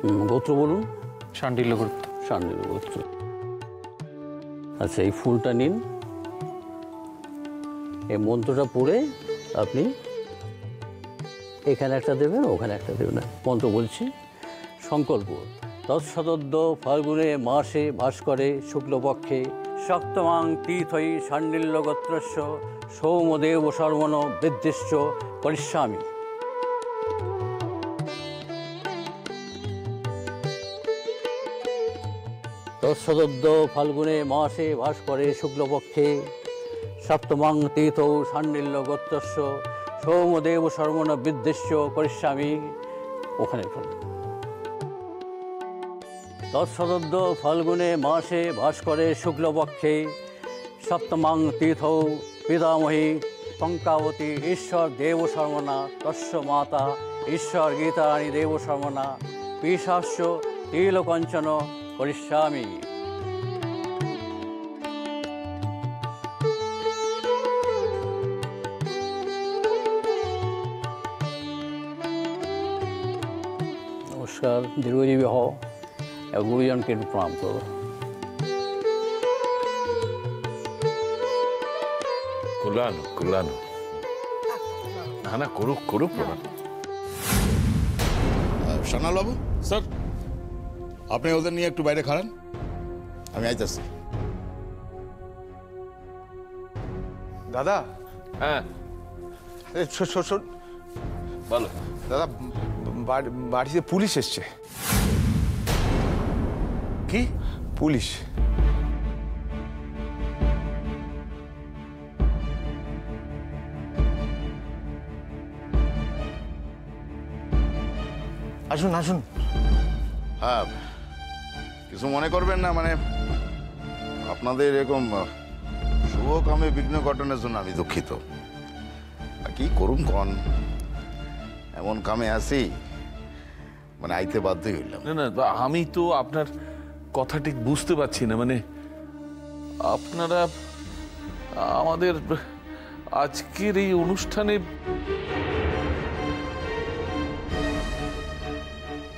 গোত্র বলুন। শাণ্ডিল্য গোত্র। শাণ্ডিল্য গোত্র। আচ্ছা, এই ফুলটা নিন, এই মন্ত্রটা পড়ে আপনি এখানে একটা দেবেন, ওখানে একটা দেবেন। মন্ত্র বলছি, সংকল্প। তৎসদ্য ফাল্গুনে মাসে ভাস্করে শুক্লপক্ষে সপ্তমাং তীর্থৈ শাণ্ডিল্য গোত্রস্য সৌমদেব সর্বণ বৃদ্ধিশ্চ করিষ্যামি। তৎসদ্য ফাল্গুনে মাসে ভাস্করে শুক্লপক্ষে সপ্তমাং তীর্থৌ শাণ্ডিল্য গোত্রস্য সৌমদেব সর্বণ বৃদ্ধিশ্চ করিষ্যামি। ওখানে তৎসদ্য ফাল্গুনে মাসে ভাস্করে শুক্লপক্ষে সপ্তমাং তীর্থৌ পিতামহী কঙ্কাবতী ঈশ্বর দেব শর্মণা তস্য মাতা ঈশ্বর গীতারানী দেব শর্মণা পিশাস্য তিলকঞ্চন করিষ্যামি। নমস্কার, দীর্ঘজীবী হও। গুরুজনকে একটু প্রণাম করো। কুলানো কুলানো, না না, করুক করুক প্রণাম। সান্যাল বাবু, স্যার, আপনি ওদের নিয়ে একটু বাইরে খাড়ান, আমি আইতেছি। দাদা, হ্যাঁ শোন বলো। দাদা, বাড়িতে পুলিশ এসছে। কি? পুলিশ। আসুন আসুন। হ্যাঁ, কিছু মনে করবেন না, মানে আপনাদের এরকম শুভ কামে বিঘ্ন ঘটনার জন্য আমি দুঃখিত। আর কি করুন কন, এমন কামে আছি, মানে আইতে বাধ্যই হইলাম। না না, আমি তো আপনার কথা ঠিক বুঝতে পারছি না। মানে আপনারা আমাদের আজকের এই অনুষ্ঠানে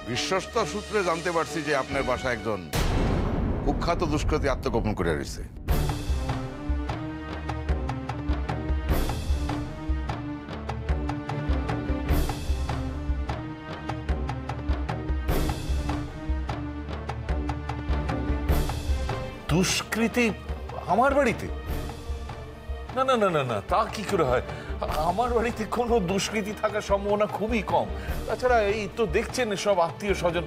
বিশ্বস্ত সূত্রে জানতে পারছি যে আপনার বাসায় একজন কুখ্যাত দুষ্কৃতী আত্মগোপন করে রয়েছে। দুষ্কৃতী আমার বাড়িতে? না না না না না, তা কি করে হয়? আমার বাড়িতে কোনো দুষ্কৃতী থাকার সম্ভাবনা খুবই কম। তাছাড়া এই তো দেখছেন সব আত্মীয় স্বজন,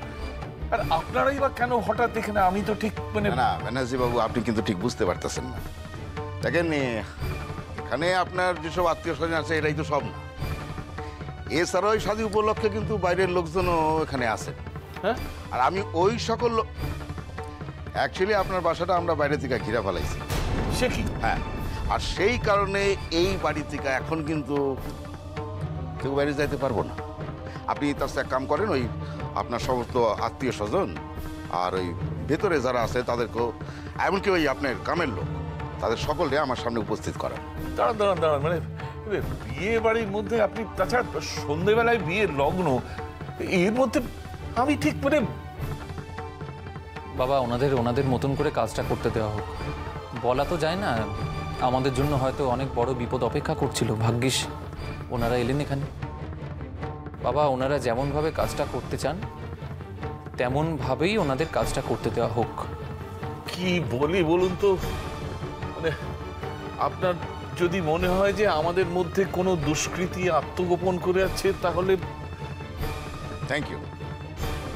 আর আপনারাই বা কেন হঠাৎ এখানে? আমি তো ঠিক মানে না ব্যানার্জি বাবু, আপনি কিন্তু ঠিক বুঝতে পারতেছেন না। দেখেন, এখানে আপনার যেসব আত্মীয় স্বজন আছে এটাই তো সব না। এছাড়াও ওই স্বাধী উপলক্ষে কিন্তু বাইরের লোকজনও এখানে আছেন। হ্যাঁ, আর আমি ওই সকল অ্যাকচুয়ালি আপনার বাসাটা আমরা বাইরে থেকে ঘিরা ফেলাইছি। সে কি? হ্যাঁ, আর সেই কারণে এই বাড়ি থেকে এখন কিন্তু কেউ বাইরে যাইতে পারবো না। আপনি তার সাথে এক কাম করেন, ওই আপনার সমস্ত আত্মীয় স্বজন আর ওই ভেতরে যারা আছে তাদেরকেও, এমনকি ওই আপনার কামের লোক, তাদের সকলকে আমার সামনে উপস্থিত করেন। দাঁড়ান দাঁড়ান দাঁড়ান, মানে বিয়ে বাড়ির মধ্যে আপনি, তাছাড়া সন্ধ্যেবেলায় বিয়ের লগ্ন, এর মধ্যে আমি ঠিক মানে বাবা, ওনাদের মতন করে কাজটা করতে দেওয়া হোক। বলা তো যায় না, আমাদের জন্য হয়তো অনেক বড় বিপদ অপেক্ষা করছিল। ভাগ্যিস ওনারা এলেন এখানে। বাবা, ওনারা যেমনভাবে কাজটা করতে চান তেমনভাবেই ওনাদের কাজটা করতে দেওয়া হোক। কি বলি বলুন তো, মানে আপনার যদি মনে হয় যে আমাদের মধ্যে কোনো দুষ্কৃতী আত্মগোপন করে আছে, তাহলে thank you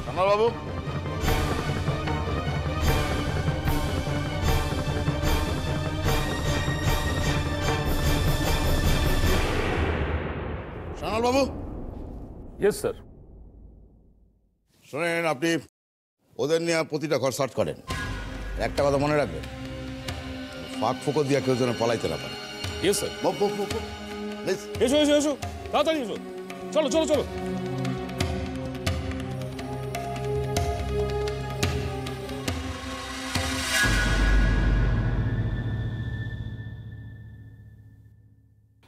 Sanyal Babu. Sanyal Babu, yes sir. শোনেন, আপনি ওদের নিয়ে প্রতিটা ঘর সার্চ করেন। একটা কথা মনে রাখবেন, ফাঁক ফোকর দিয়ে কেউ যেন পলাইতে না পারে। Yes sir. প্লিজ। এসো এসো এসো, তাড়াতাড়ি এসো। চলো চলো চলো।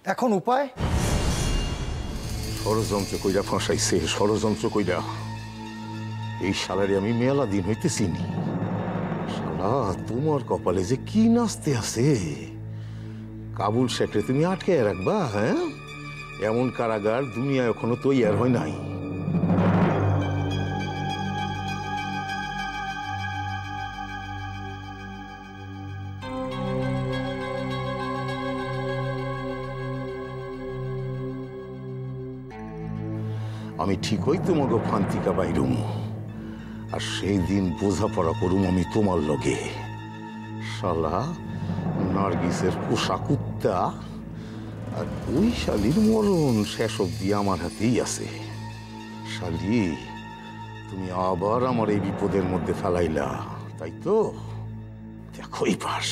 এখন উপায়? ষড়যন্ত্র কইরা ফাঁসাইছে, ষড়যন্ত্র কইরা। এই শালারে আমি মেলা দিন হইতে চিনি। শালা তোমার কপালে যে কি নাচতে আছে। কাবুল শেখরে তুমি আটকে রাখবা? হ্যাঁ, এমন কারাগার দুনিয়া এখনো তৈয়ার হয় নাই। আমি ঠিকই তোমাকে ফান্তিকা বাইরুম, আর সেই দিন বোঝাপড়া করুম আমি তোমার লগে। শালা নার্গিসের পোষা কুত্তা আর ওই শালির মরণ শেষ অব্দি আমার হাতেই আছে। শালি, তুমি আবার আমার এই বিপদের মধ্যে ফেলাইলা, তাই তো? দেখোই পাস।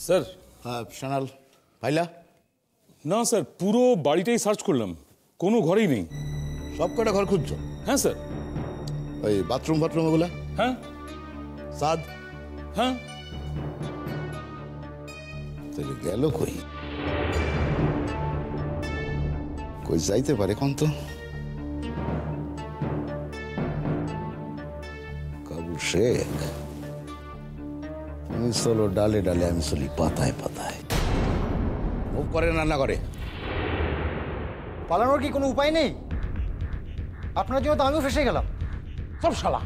স্যার। হ্যাঁ সোনাল ভাইলা, না স্যার, পুরো বাড়িটাই সার্চ করলাম, কোনো ঘরেই নেই। সব কটা ঘর খুঁজছো? হ্যাঁ স্যার। ওই বাথরুম ফাথরুম ওগুলা? হ্যাঁ সাদ? হ্যাঁ। তাহলে গেল কই? কই যাইতে পারে কোন তো? কাবুল শেখ, তুমি চলো ডালে ডালে, আমি চলি পাতায় পাতায়। মুখ করে না করে। পালানোর কি কোনো উপায় নেই? আপনার জন্য তো আমিও ফেসে গেলাম। সব শালা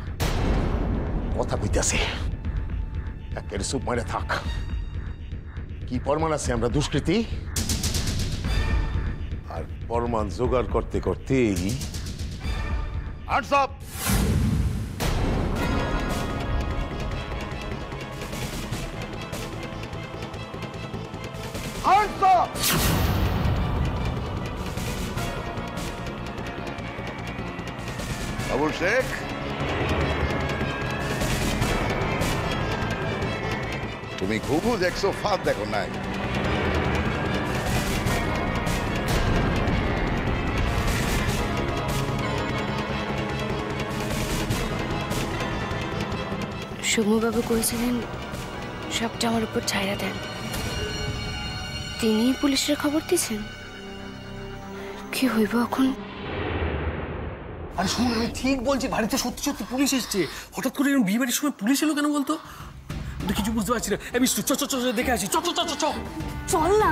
কথা কইতেছে, একের সুপ মারে থাক। কি প্রমাণ আছে আমরা দুষ্কৃতী? আর প্রমাণ জোগাড় করতে করতেই আনসাপ আনসাপ কাবুল শেখ, তুমি ঘুঘু দেখছো, ফাঁদ দেখো নাই। সৌম্যবাবু করেছিলেন সবটা আমার উপর ছাইরা দেন, তিনি পুলিশের খবর দিয়েছেন। কি হইব এখন? আরে শুন, আমি ঠিক বলছি, বাড়িতে সত্যি সত্যি পুলিশ এসছে। হঠাৎ করে এরকম বিয়ে বাড়ির সময় পুলিশ এলো কেন বলতো? আমি কিছু বুঝতে পারছি না। আমি দেখে আসি। চল না।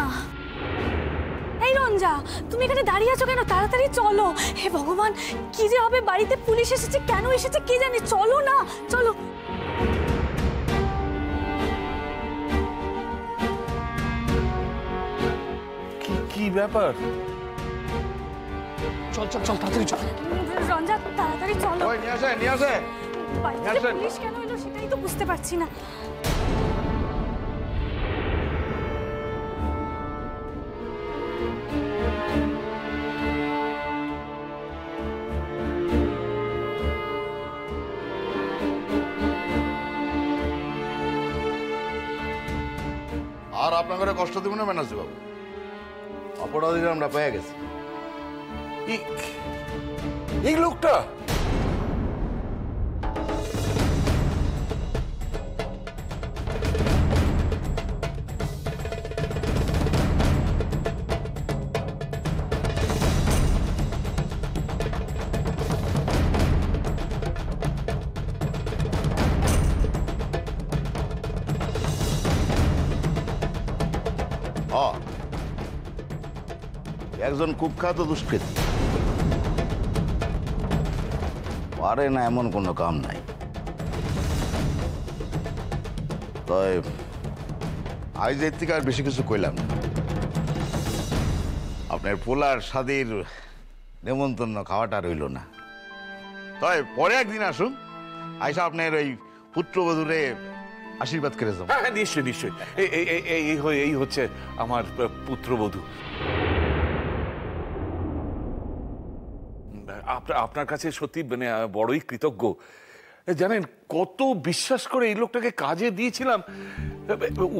এই রঞ্জা, তুমি এখানে দাঁড়িয়ে আছো কেন? তাড়াতাড়ি চলো। হে ভগবান, কি যে হবে? বাড়িতে পুলিশ এসেছে, কেন এসেছে কে জানে। চলো না, চলো। কি ব্যাপার? চল তাড়াতাড়ি চল। রঞ্জা, তাড়াতাড়ি চলো। নিয়ে আসে বাড়িতে পুলিশ কেন এলো সেটাই তো বুঝতে পারছি না। আর আপনাকে কষ্ট দেব না ব্যানার্জি বাবু, অপরাধীরা আমরা পেয়ে গেছি। এই লোকটা একজন কুখ্যাত দুষ্কৃতী, পারে না এমন কোনো কাম নাই। তাই আজ এর থেকে আর বেশি কিছু কইলাম না। আপনার পোলার স্বাদের নেমন্তন্ন খাওয়াটা রইল না। তাই পরে একদিন আসুন, আইসা আপনার ওই পুত্রবধূরে আশীর্বাদ করে যাবো। হ্যাঁ নিশ্চয়ই নিশ্চয়ই। এই হচ্ছে আমার পুত্রবধূ। আপনার কাছে সত্যি মানে বড়ই কৃতজ্ঞ। জানেন কত বিশ্বাস করে এই লোকটাকে কাজে দিয়েছিলাম,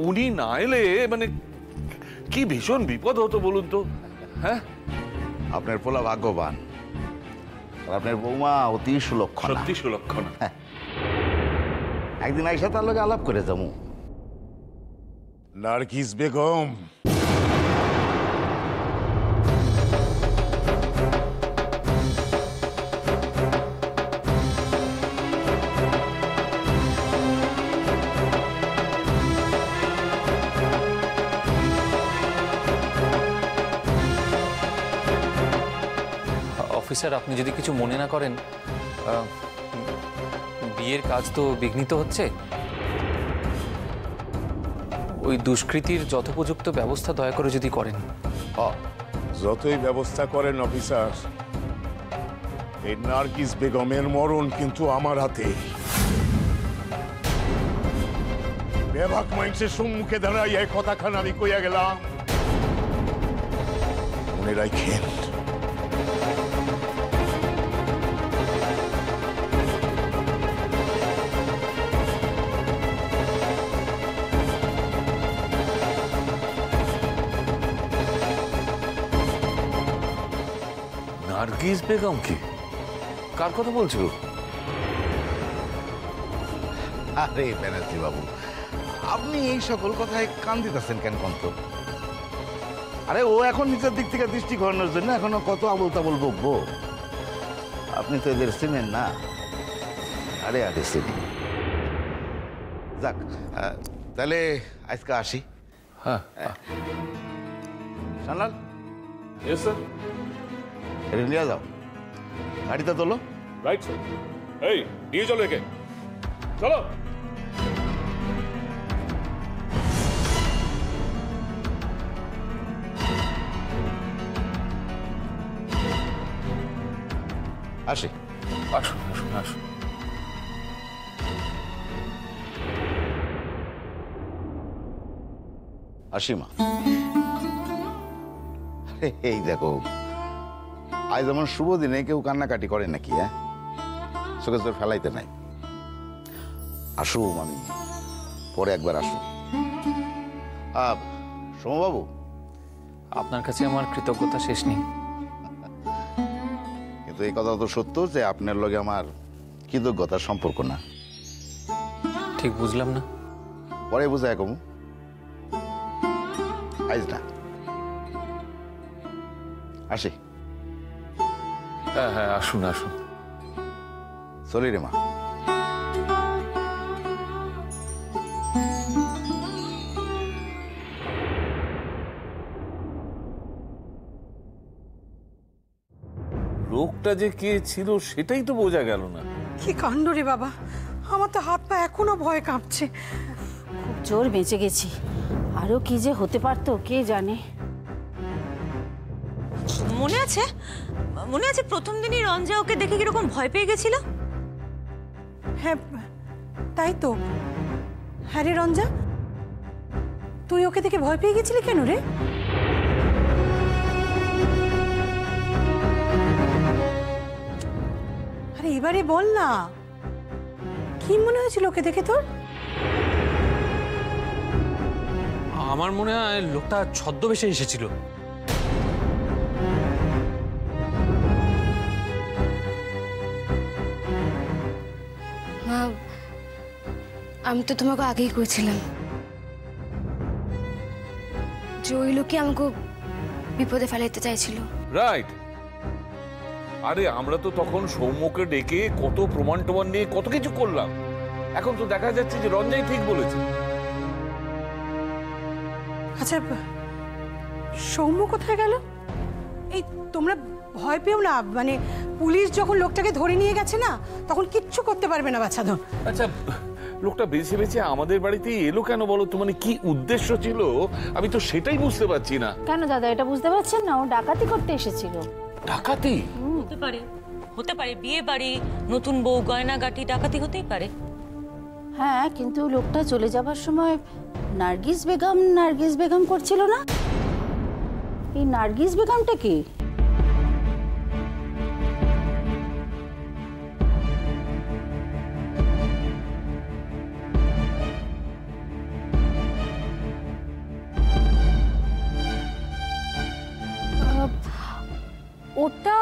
উনি না এলে মানে কি ভীষণ বিপদ হতো বলুন তো। হ্যাঁ, আপনার পোলা ভাগ্যবান, আর আপনার বৌমা অতি সুলক্ষণা। সত্যি সুলক্ষণা। একদিন আইসা তার লগে আলাপ করে যাবো। নার্গিস বেগম, অফিসার, আপনি যদি কিছু মনে না করেন, বিয়ের কাজ তো বিঘ্নিত হচ্ছে। ওই দুষ্কৃতির যথোপযুক্ত ব্যবস্থা দয়া করে যদি করেন। যতই ব্যবস্থা করেন অফিসার, এই নার্গিস বেগমের মরণ কিন্তু আমার হাতে। বেবাক মানুষের সম্মুখে দাঁড়াই এই কথাখান আমি কইয়া গেলাম, মনে রাখেন। নার্গিস বেগম কি? কার কথা বলছো? আরে ব্যানার্জি বাবু, আপনি এই সকল কথায় কান দিতেছেন কেন কন্ত? আরে ও এখন নিজের দিক থেকে দৃষ্টি ঘোরানোর জন্য এখনো কত আবল তাবল বকবো। আপনি তো এদের চিনেন না। আরে আরে চিনি। যাক, তাহলে আজকে আসি। হ্যাঁ। Sanal, yes sir. এটা নিয়ে যাও, গাড়িতে তোলো। Right sir. এই নিয়ে চলো একে, চলো। আসি। আসুন আসুন আসুন। আসি মা। এই দেখো, আজ যেমন শুভ দিনে কেউ কান্নাকাটি করে নাকি? হ্যাঁ, চোখে চোখ ফেলাইতে নাই। আসু আমি পরে একবার আসু। সোমবাবু, আপনার কাছে আমার কৃতজ্ঞতা শেষ নেই। কিন্তু এই কথা তো সত্য যে আপনার লগে আমার কৃতজ্ঞতার সম্পর্ক না। ঠিক বুঝলাম না। পরে বুঝায় কমু, আইজ না। আসি। হ্যাঁ হ্যাঁ, আসুন আসুন। চলি রে মা। লোকটা যে কে ছিল সেটাই তো বোঝা গেল না। কি কাণ্ড রে বাবা, আমার তো হাত পা এখনো ভয়ে কাঁপছে। খুব জোর বেঁচে গেছি, আরো কি যে হতে পারতো কে জানে। মনে আছে, মনে আছে প্রথম দিনই রঞ্জা ওকে দেখে কিরকম ভয় পেয়ে গেছিল? হ্যাঁ তাই তো। হ্যাঁ রে রঞ্জা, তুই ওকে দেখে ভয় পেয়ে গেছিলি কেন রে? আরে এবারে বল না, কি মনে হয়েছিল ওকে দেখে তোর? আমার মনে হয় লোকটা ছদ্মবেশে এসেছিল। মা, আমি তো তোমাকে আগেই কইছিলাম যে ওই লোকই আমাকে বিপদে ফেলাইতে চাইছিল। রাইট। আরে আমরা তো তখন সৌম্যকে ডেকে কত প্রমাণ টমান নিয়ে কত কিছু করলাম। এখন তো দেখা যাচ্ছে যে রঞ্জাই ঠিক বলেছে। আচ্ছা, সৌম্য কোথায় গেল? এই তোমরা ভয় পেও না, মানে পুলিশ যখন লোকটাকে ধরে নিয়ে গেছে না, তখন কিচ্ছু করতে পারবে না বাচ্চাদের। আচ্ছা, লোকটা বেছে বেছে আমাদের বাড়িতেই এলো কেন বলো তো? মানে কি উদ্দেশ্য ছিল আমি তো সেটাই বুঝতে পারছি না। কেন দাদা এটা বুঝতে পারছেন না? ও ডাকাতি করতে এসেছিল। ডাকাতি? হতে পারে, হতে পারে। বিয়ে বাড়ি, নতুন বউ, গয়নাগাটি, ডাকাতি হতেই পারে। হ্যাঁ, কিন্তু লোকটা চলে যাবার সময় নার্গিস বেগম করছিল না? এই নার্গিস বেগমটা কি? ওটা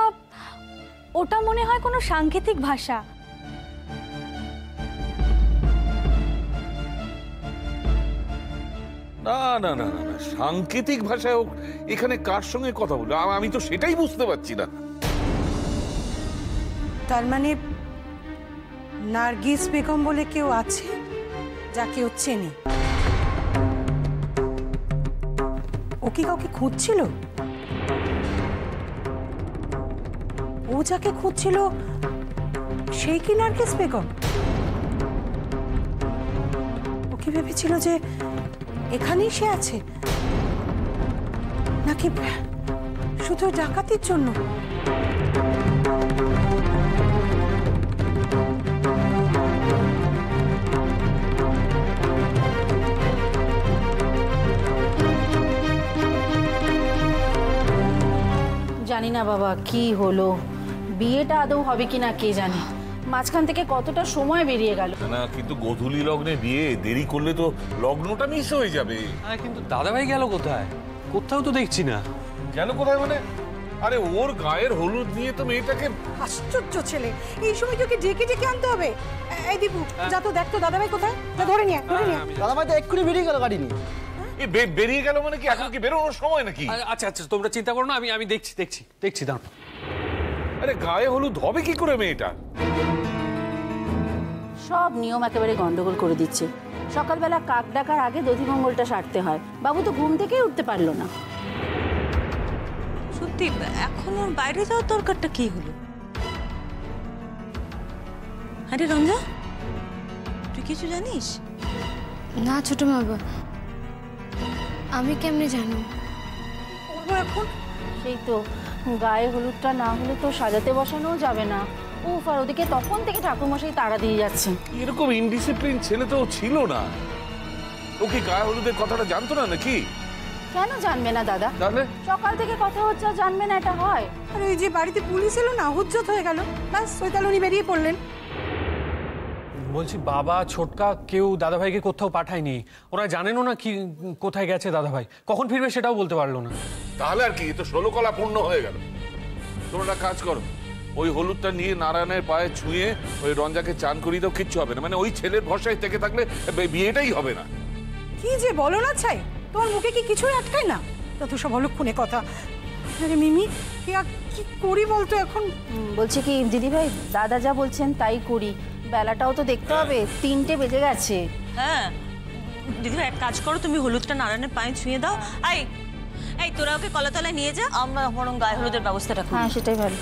ওটা মনে হয় কোনো সাংকেতিক ভাষা। না না না না, সাংকেতিক ভাষায় এখানে কার সঙ্গে কথা বলবো আমি তো সেটাই বুঝতে পারছি না। তার মানে নার্গিস বেগম বলে কেউ আছে যাকে ও চেনে? ও কি কাউকে খুঁজছিল? ও যাকে খুঁজছিল সেই কি নার্গিস বেগম? ও কি ভেবেছিল যে এখানেই সে আছে, নাকি শুধু ডাকাতির জন্য? জানি না বাবা কি হলো, বিয়েটা আদৌ হবে কিনা কে জানে। মাঝখান থেকে কতটা সময় বেরিয়ে গেল। না কিন্তু গোধূলি লগ্নে বিয়ে, দেরি করলে তো লগ্নটা মিস হয়ে যাবে। কিন্তু দাদাভাই গেল কোথায়? কোথাও তো দেখছি না। গেল কোথায় মানে? আরে ওর গায়ের হলুদ নিয়ে তো মেয়েটাকে। আশ্চর্য ছেলে, এই সময় তোকে ডেকে ডেকে আনতে হবে। এই দীপু, যা তো দেখ তো দাদাভাই কোথায়, যা ধরে নিয়ে দাদাভাই তো এক্ষুনি বেরিয়ে গেল গাড়ি নিয়ে। বেরিয়ে গেল মানে কি? এখন কি বেরোনোর সময় নাকি? আচ্ছা আচ্ছা, তোমরা চিন্তা করো না, আমি দেখছি দাঁড়াও। আরে গায়ে হলুদ হবে কি করে মেয়েটা? সব নিয়ম একেবারে গন্ডগোল করে দিচ্ছে। সকালবেলা কাক ডাকার আগে দধিমঙ্গলটা সারতে হয়। বাবু তো ঘুম থেকেই উঠতে পারলো না। সত্যি এখন ওর বাইরে যাওয়ার দরকারটা কি হলো? আরে রঞ্জা, তুই কিছু জানিস? না ছোট বাবা, আমি কেমনে জানো? এখন সেই তো গায়ে হলুদটা না হলে তো সাজাতে বসানোও যাবে না। উফ, আর ওদিকে তখন থেকে ঠাকুরমশাই তাড়া দিয়ে যাচ্ছে। এরকম ইনডিসিপ্লিন ছেলে তো ছিল না। ও কি গায়ে হলুদের কথাটা জানতো না নাকি? কেন জানবে না দাদা? তাহলে সকাল থেকে কথা হচ্ছে আর জানবে না, এটা হয়? আর ওই যে বাড়িতে পুলিশ এলো না, হুজ্জত হয়ে গেল, ব্যাস ওইতাল উনি বেরিয়ে পড়লেন। বলছি বাবা ছোটকা কেউ দাদাভাইকে কোথাও পাঠায়নি। ওরা জানেনও না কি কোথায় গেছে দাদাভাই, কখন ফিরবে সেটাও বলতে পারলো না। তাহলে আর কি, তো 16 কলা পূর্ণ হয়ে গেল। তোমরা কাজ করো, ওই হলুদটা নিয়ে নারায়ণের পায়ে ছুঁয়ে ওই রঞ্জাকে চান করিয়ে দাও, কিচ্ছু হবে না। মানে ওই ছেলের ভরসায় থেকে থাকলে বিয়েটাই হবে না। কি যে বলো না ছাই, তোমার মুখে কি কিছুই আটকায় না? তত সব অলক্ষণে কথা। আরে মিমি, কি করি বলতো এখন? বলছে কি দিদিভাই, দাদা যা বলছেন তাই করি। বেলাটাও তো দেখতে হবে, 3টে বেজে গেছে। হ্যাঁ দিদিভাই, এক কাজ করো, তুমি হলুদটা নারায়ণের পায়ে ছুঁয়ে দাও। এই তোরা ওকে কলাতলায় নিয়ে যা, আমরা বরং গায়ে হলুদের ব্যবস্থাটা করি। হ্যাঁ সেটাই ভালো।